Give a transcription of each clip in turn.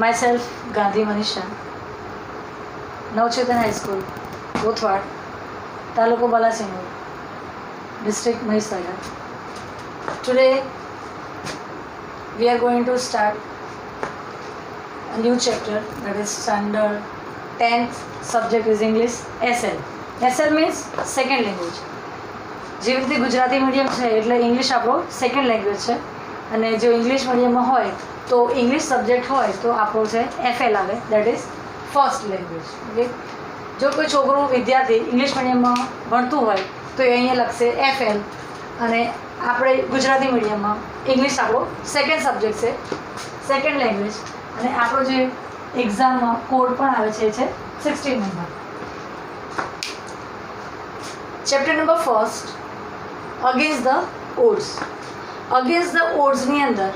Myself, Gandhi Manisha, Navchetan High School, Bothwad, Taluko Balasingur, District Mahisagar. Today, we are going to start a new chapter, that is standard 10th subject is English, SL. SL means second language. જેવી રીતે Gujarati medium છે એટલે English આપણો second language છે અને જો English મીડિયમમાં હોય તો ઇંગ્લિશ સબ્જેક્ટ હોય તો આપણો છે FL આવે, that is first language. Okay, જો કોઈ છોકરું વિદ્યાર્થી ઇંગ્લિશ મીડિયમમાં ભણતું હોય તો એ અહીંયા લખશે FL અને આપણે ગુજરાતી મીડિયમમાં ઇંગ્લિશ આપણો સેકન્ડ સબ્જેક્ટ છે, સેકન્ડ લેંગ્વેજ અને આપણો જે એક્ઝામમાં કોડ પણ આવે છે એ છે 16 નંબર. Chapter number first, against the odds. Against the ઓડ્સની અંદર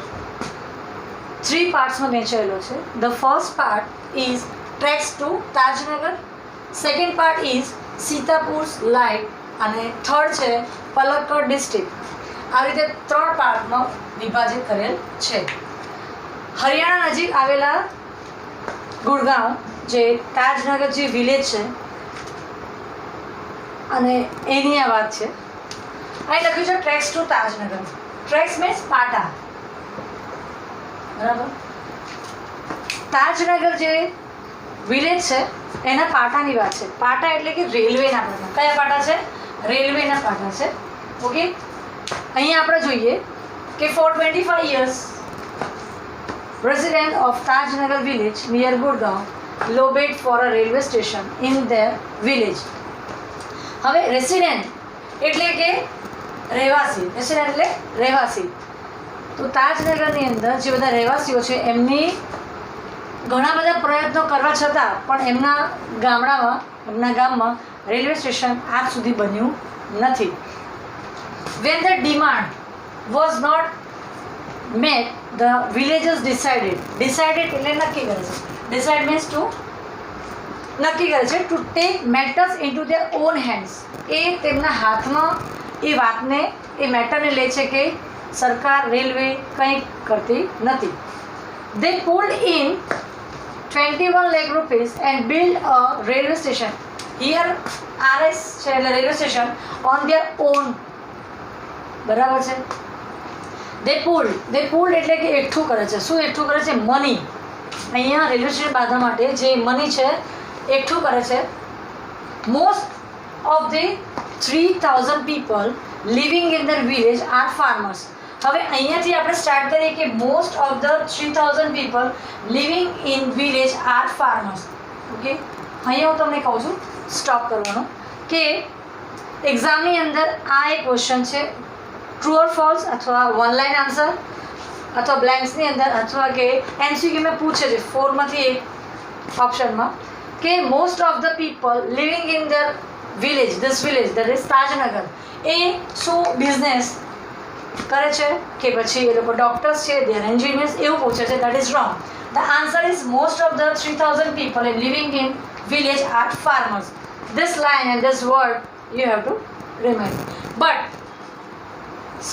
3 પાર્ટ્સમાં વહેંચાયેલો છે. The first part is tracks to Tajnagar, second part is Sitapur light અને થર્ડ છે પલક્કડ ડિસ્ટ્રિક્ટ. આ રીતે 3 પાર્ટમાં વિભાજિત કરેલ છે. હરિયાણા નજીક આવેલા ગુડગાંવ જે તાજનગર જે વિલેજ છે અને એની આ વાત છે. અહીં લખ્યું છે tracks to Tajnagar. Tracks means પાટા, બરાબર. તાજનગર જે વિલેજ છે એના પાટાની વાત છે. પાટા એટલે કે રેલવેના પાટા. કયા પાટા છે? રેલવેના પાટા છે. ઓકે, અહીંયા આપણે જોઈએ કે four 25 years resident of Tajnagar village near Gurgaon lobbied for a railway station in their village. હવે રેસિડેન્ટ એટલે કે રહેવાસી. રેસિડેન્ટ એટલે રહેવાસી. તો તાજનગરની અંદર જે બધા રહેવાસીઓ છે એમની ઘણા બધા પ્રયત્નો કરવા છતાં પણ એમના ગામડામાં, એમના ગામમાં રેલવે સ્ટેશન આજ સુધી બન્યું નથી. When the demand was not met, the villagers decided એટલે નક્કી કરે છે. Decide means to નક્કી કરે છે to take matters into their own hands. એ તેમના હાથમાં એ વાતને, એ મેટરને લે છે કે સરકાર રેલવે કંઈ કરતી નથી. દે pulled in 21 lakh rupees and build a railway station. Here RS છે એટલે railway station on there on, બરાબર છે. દે પુલ્ડ એટલે કે એકઠું કરે છે. શું એકઠું કરે છે? મની. અહીંયા રેલવે સ્ટેશન બાંધવા માટે જે મની છે એકઠું કરે છે. Most of the 3000 people living in ધર વિલેજ આર ફાર્મર્સ. હવે અહીંયાથી આપણે સ્ટાર્ટ કરીએ કે most of the 3000 people living in village R farmers. Okay, અહીંયા હું તમને કહું છું સ્ટોપ કરવાનું કે એક્ઝામની અંદર આ એક ક્વેશ્ચન છે, ટ્રુ ઓર ફોલ્સ અથવા 1 લાઇન આન્સર અથવા બ્લેન્ક્સની અંદર અથવા કે MCQમાં પૂછે છે 4માંથી એક ઓપ્શનમાં કે most of the people living in the village, this village that is Tajnagar, એ શું બિઝનેસ કરે છે કે પછી એ લોકો ડૉક્ટર્સ છે, દે આર એન્જિનિયર્સ, એવું પૂછે છે. That is wrong. The answer is most of the 3000 people living in village R farmers. This line and this word you have to remember. But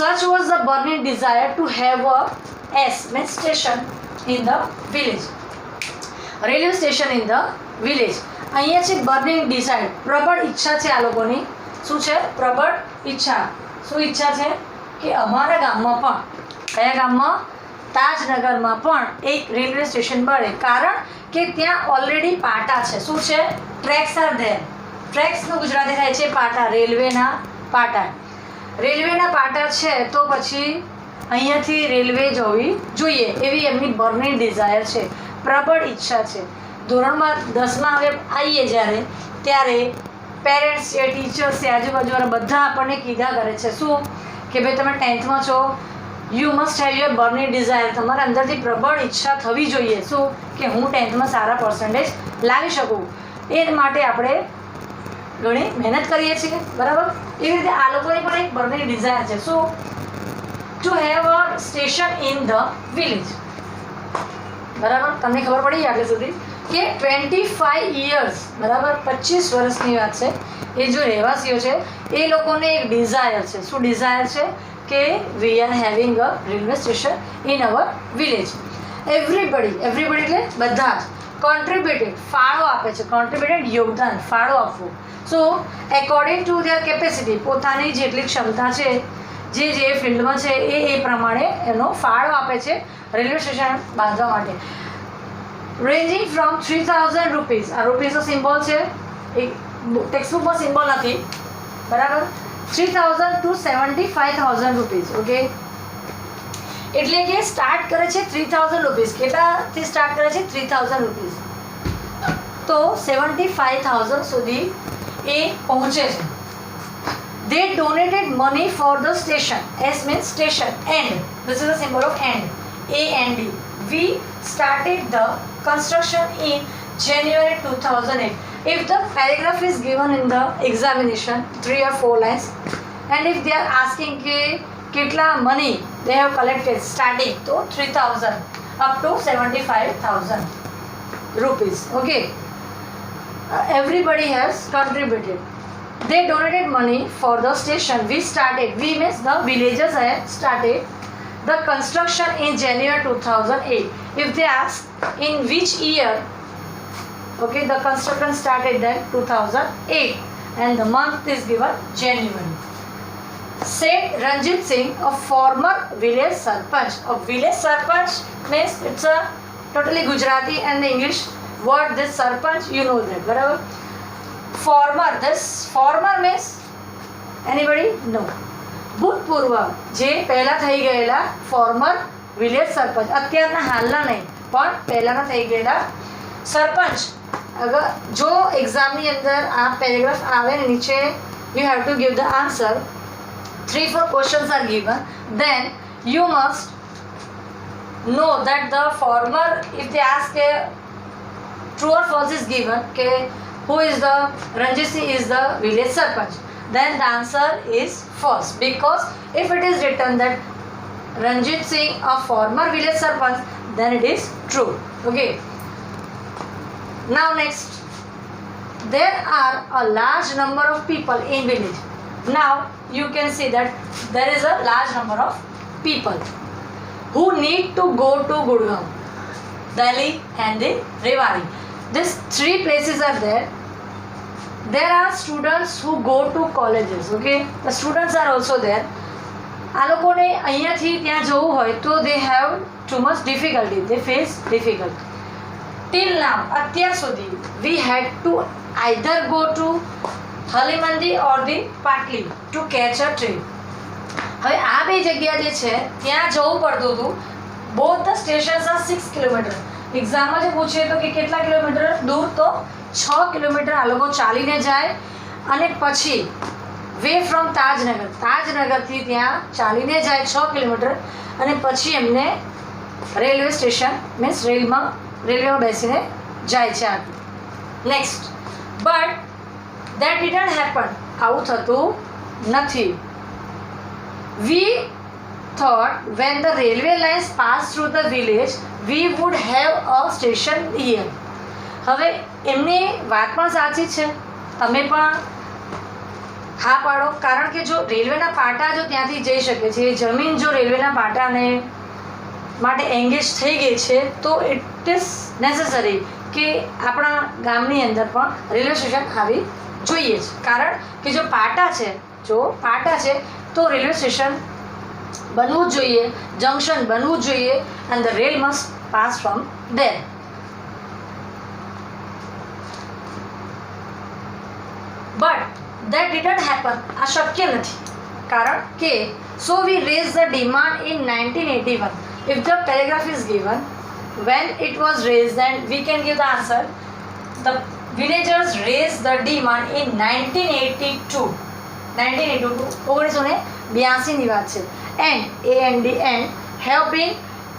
such was the burning desire to have a means station in the village, railway station in the village. અહીંયા છે burning Dzire, પ્રબળ ઈચ્છા છે આ લોકોની. શું છે? પ્રબળ ઈચ્છા. શું ઈચ્છા છે? કે અમારા ગામમાં પણ, કયા ગામમાં? તાજનગરમાં પણ એક રેલવે સ્ટેશન બને. કારણ કે ત્યાં ઓલરેડી પાટા છે. શું છે? Tracks are there. ટ્રેક્સનું ગુજરાતી થાય છે પાટા, રેલવેના પાટા. રેલવેના પાટા છે તો પછી અહીંયાથી રેલવે જવી જોઈએ એવી એમની બર્નિંગ ડિઝાયર છે, પ્રબળ ઈચ્છા છે. ધોરણમાં 10માં હવે આવીએ જ્યારે ત્યારે પેરેન્ટ્સ છે, ટીચર્સ છે, આજુબાજુવાળા બધા આપણને કીધા કરે છે શું કે ભાઈ તમે 10thમાં છો, you must have your burning desire. તમારા અંદરથી પ્રબળ ઈચ્છા થવી જોઈએ શું કે હું 10thમાં સારા પર્સન્ટેજ લાવી શકું. એ માટે આપણે ઘણી મહેનત કરીએ છીએ, બરાબર. એવી રીતે આ લોકોની પણ એક બર્નિંગ ડિઝાયર છે શું? To have a station in the village. બરાબર, તમને ખબર પડી આગળ સુધી કે 25 years, બરાબર, 25 વર્ષની વાત છે. એ જો રહેવાસીઓ છે એ લોકોને એક ડિઝાયર છે. શું ડિઝાયર છે? કે વી are having a railway station in our village. Everybody એટલે બધા જ કોન્ટ્રીબ્યુટેડ ફાળો આપે છે, કોન્ટ્રીબ્યુટેડ યોગદાન ફાળો આપવું. સો એકોર્ડિંગ ટુ ધેર કેપેસિટી પોતાની જેટલી ક્ષમતા છે જે ફિલ્ડમાં છે એ પ્રમાણે એનો ફાળો આપે છે રેલવે સ્ટેશન બાંધવા માટે. રેન્જિંગ ફ્રોમ 3000 રૂપીઝ, આ રૂપીઝનો સિમ્બોલ છે, એ ટેક્સ્ટબુકમાં સિમ્બોલ નથી બરાબર, 3000 ટુ 75,000 રૂપીઝ. ઓકે, એટલે કે સ્ટાર્ટ કરે છે 3000 રૂપીઝ. કેટલાથી સ્ટાર્ટ કરે છે? 3000 રૂપીઝ. તો 75,000 સુધી એ પહોંચે છે. They donated money for the station. S means station. And this is the symbol of and. A and D. We started the construction in January 2008. If the paragraph is given in the examination, 3 or 4 lines, and if they are asking ke kitla money they have collected starting to 3,000 up to 75,000 rupees. Okay, everybody has contributed. They donated money for the station. We started, we means the villagers have started the construction in January 2008. If they ask in which year, okay, the construction started then 2008 and the month is given January. Said Ranjit Singh, a former village sarpanch. A village sarpanch means it's a totally Gujarati and the English word. This sarpanch, you know that, barabar. Former, this former means anybody? No. ભૂતપૂર્વ જે પહેલા થઈ ગયેલા former village સરપંચ, અત્યારના હાલના નહીં પણ પહેલાના થઈ ગયેલા સરપંચ. અગર જો એક્ઝામની અંદર આ પેરેગ્રાફ આવે ને નીચે you have to give the answer. 3-4 questions are given, then you must know that the former, if they ask a true or false is given, okay, who is the Ranjit Singh is the village sarpanch, then the answer is false, because if it is written that Ranjit Singh a former village sarpanch, then it is true. Okay, now next, there are a large number of people in village. Now you can see that there is a large number of people who need to go to Gurgaon, Delhi and the Rewari. These 3 places are there. There are students who go to colleges. Okay, the students are also there. આ લોકોને અહીંયાથી ત્યાં જવું હોય તો they have too much difficulty, they face difficulty. Till now, અત્યાર સુધી we had to either go to હલીમંદી or the પાટલી to catch a train. હવે આ બે જગ્યા જે છે ત્યાં જવું પડતું હતું. both the stations are 6 kilometre. એક્ઝામમાં જે પૂછે તો કે કેટલા કિલોમીટર દૂર, તો 6 કિલોમીટર આ લોકો ચાલીને જાય અને પછી વે ફ્રોમ તાજનગરથી ત્યાં ચાલીને જાય 6 કિલોમીટર અને પછી એમને રેલવે સ્ટેશન મીન્સ રેલવેમાં બેસીને જાય છે આગળ. Next, but that didn't happen. આવું થતું નથી. We thought when the railway lines pass through the village, we would have a station here. હવે એમની વાત પણ સાચી છે, તમે પણ હા પાડો, કારણ કે જો રેલવેના પાટા જો ત્યાંથી જઈ શકે છે, જમીન જો રેલવેના પાટાને માટે એંગેજ થઈ ગઈ છે તો ઇટ ઇઝ નેસેસરી કે આપણા ગામની અંદર પણ રેલવે સ્ટેશન આવી જોઈએ છે. કારણ કે જો પાટા છે તો રેલવે સ્ટેશન બનવું જ જોઈએ, જંકશન બનવું જ જોઈએ, and the rail must pass from there. But that didn't happen. આ શક્ય નથી, કારણ કે so we raised the demand in 1981. If the paragraph is given when it was raised, then we can give the answer. The villagers raised the demand in 1982. 1982 ની વાત છે. And A and D and have been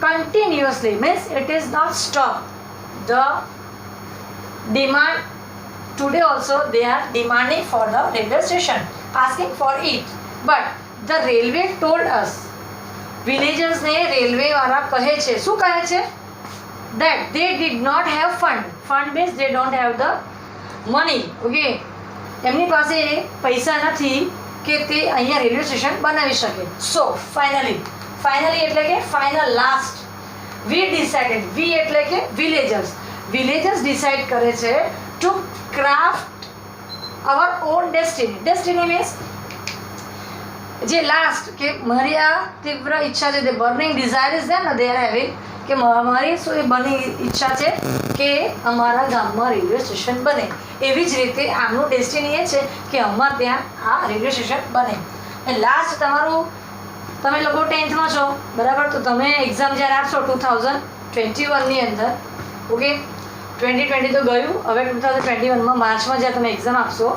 continuously, means it is not stopped. The demand today also they are demanding for the railway station, asking for it. But the railway told us, villagers ને railway વાળા કહે છે, શું કહે છે? That they did not have fund. Fund means they don't have the money. Okay, એમની પાસે પૈસા નથી કે તે અહીંયા રેલવે સ્ટેશન બનાવી શકે. સો ફાઇનલી એટલે કે final last we decided, we એટલે કે વિલેજર્સ ડિસાઇડ કરે છે to craft our own destiny. Destiny means જે લાસ્ટ કે મારી આ તીવ્ર ઈચ્છા છે, તે બર્નિંગ ડિઝાયર ઇઝ ધેર ને દે આર હેવિંગ, કે મારી શું એ બની ઈચ્છા છે કે અમારા ગામમાં રેલવે સ્ટેશન બને. એવી જ રીતે આમનું ડેસ્ટિની એ છે કે અમારે ત્યાં આ રેલવે સ્ટેશન બને. અને લાસ્ટ તમારું, તમે લોકો 10th છો બરાબર, તો તમે એક્ઝામ જ્યારે આપશો 2021ની અંદર, ઓકે 2020 તો ગયું, હવે 2021માં માર્ચમાં જ્યારે તમે એક્ઝામ આપશો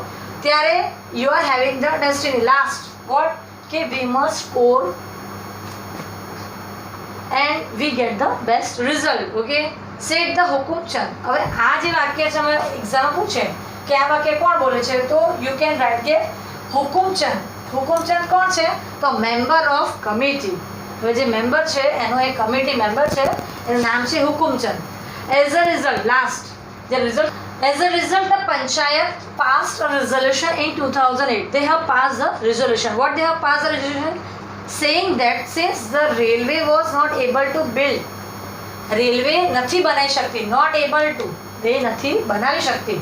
ત્યારે you are having the destiny last what, કે we must score and we get the best result. Okay, set the Hukumchand. હવે આ જે વાક્ય છે અમે એક્ઝામ પૂછે કે આ વાક્ય કોણ બોલે છે, તો યુ કેન રાઇટ કે હુકુમચંદ. હુકુમચંદ કોણ છે, તો મેમ્બર ઓફ કમિટી. હવે જે મેમ્બર છે એનો એક કમિટી મેમ્બર છે, એનું નામ છે હુકુમચંદ. એઝ અ રિઝલ્ટ, લાસ્ટ જે result, as a result the panchayat passed a resolution in 2008. They have passed a resolution. What they have passed a resolution? Saying that since the railway was not able to build, railway નથી બનાવી શકતી, not able to, they નથી બનાવી શકતી,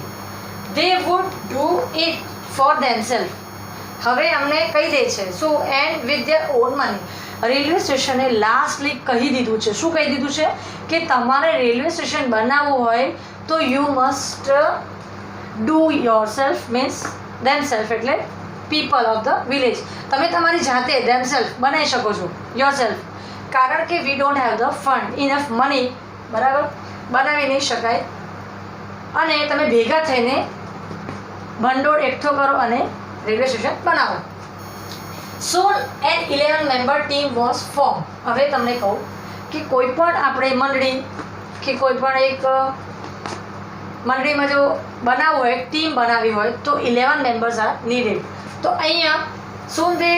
they would do it for themselves. હવે અમને કહી દે છે શું, and with their own money. Railway સ્ટેશને લાસ્ટલી કહી દીધું છે, શું કહી દીધું છે કે તમારે રેલવે સ્ટેશન બનાવવું હોય તો you must do your self, means them self એટલે પીપલ ઓફ ધ વિલેજ. તમે તમારી જાતે ધેમ સેલ્ફ બનાવી શકો છો, યોર સેલ્ફ, કારણ કે we don't have the fund, enough money, બરાબર, બનાવી નહીં શકાય. અને તમે ભેગા થઈને ભંડોળ એકઠો કરો અને રેલવે સ્ટેશન બનાવો. Soon an 11 member team was form. હવે તમને કહું કે કોઈ પણ આપણે મંડળી કે કોઈ પણ એક મંડળીમાં જો બનાવવું હોય, ટીમ બનાવવી હોય તો 11 મેમ્બર્સ આર નીડેડ. તો અહીંયા શું તે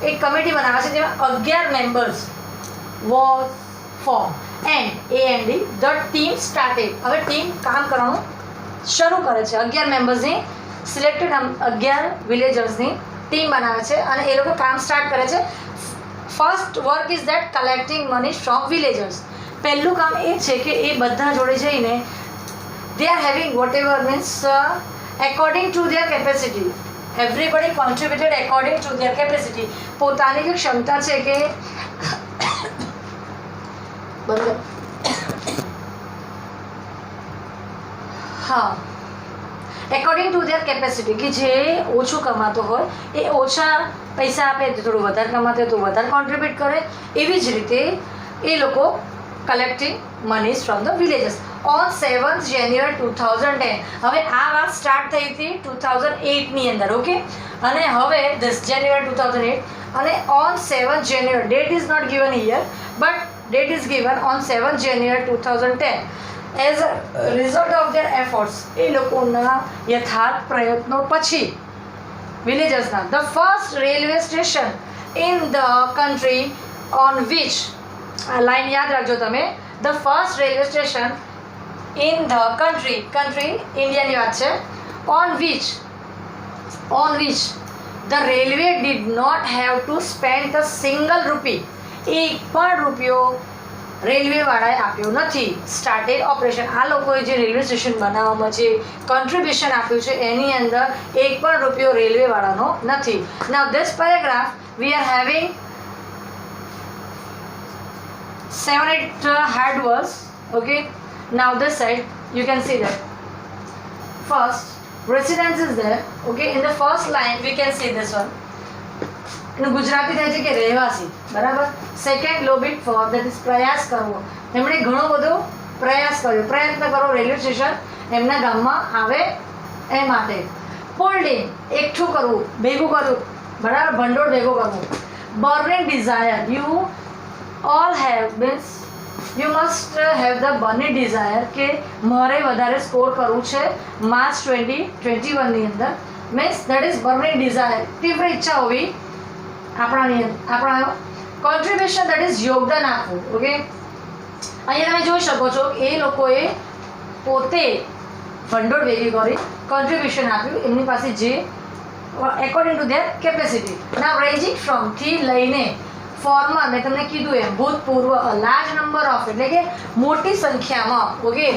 એક કમિટી બનાવે છે જેમાં 11 members was form and D the team started. હવે ટીમ કામ કરવાનું શરૂ કરે છે. 11 મેમ્બર્સની સિલેક્ટેડ 11 વિલેજર્સની ટીમ બનાવે છે અને એ લોકો કામ સ્ટાર્ટ કરે છે. First work is that collecting money from villagers. પહેલું કામ એ છે કે એ બધા જોડે જઈને they are having whatever means according to their capacity, everybody contributed according to their capacity. પોતાની જે ક્ષમતા છે કે હા, according to their capacity, કે જે ઓછું કમાતો હોય એ ઓછા પૈસા આપે, થોડું વધારે કમાતો હોય તો વધારે કોન્ટ્રીબ્યુટ કરે. એવી જ રીતે એ લોકો collecting monies from the villages. On 7th January 2010, હવે આ વાત સ્ટાર્ટ થઈ હતી 2008ની અંદર, ઓકે, અને હવે 10 January 2008 અને on 7th January, date is not given here but date is given on 7th January 2010. As a result of their efforts, એ લોકોના યથાર્થ પ્રયત્નો પછી વિલેજર્સના, the first railway station in the country on which, આ line યાદ રાખજો તમે, the first railway station in the country ઇન્ડિયાની વાત છે, on which the railway did not have to spend the single rupee. એક પણ રૂપિયો રેલવેવાળાએ આપ્યો નથી. સ્ટાર્ટેડ ઓપરેશન, આ લોકોએ જે રેલવે સ્ટેશન બનાવવામાં જે કોન્ટ્રીબ્યુશન આપ્યું છે એની અંદર એક પણ રૂપિયો રેલવેવાળાનો નથી. Now this paragraph we are having 7-8 hard words. Okay, now this side you can see that first residence is there. Okay, in the first line we can see this one, એનું ગુજરાતી થાય છે કે રહેવાસી, બરાબર. સેકન્ડ લોબિટ ફોર, દેટ ઇઝ પ્રયાસ કરવો. એમણે ઘણો બધો પ્રયાસ કર્યો, પ્રયત્ન કરો રેલવે સ્ટેશન એમના ગામમાં આવે એ માટે. હોલ્ડિંગ, એકઠું કરવું, ભેગું કરવું, બરાબર, ભંડોળ ભેગું કરવું. Burning desire, you all have means you must have the burning desire કે મારે વધારે સ્કોર કરવું છે માર્ચ 2021ની અંદર, means that is burning desire, તીવ્ર ઈચ્છા હોવી આપણા કોન્ટ્રીબ્યુશન, that is યોગદાન આપવું. ઓકે, અહીંયા તમે જોઈ શકો છો એ લોકોએ પોતે ભંડોળ ભેગી કરી કોન્ટ્રીબ્યુશન આપ્યું એમની પાસે જે according to their capacity. Now ranging from થી લઈને ફોર્મર મેં તમને કીધું એમ ભૂતપૂર્વ લાર્જ નંબર ઓફ એટલે કે મોટી સંખ્યામાં ઓકે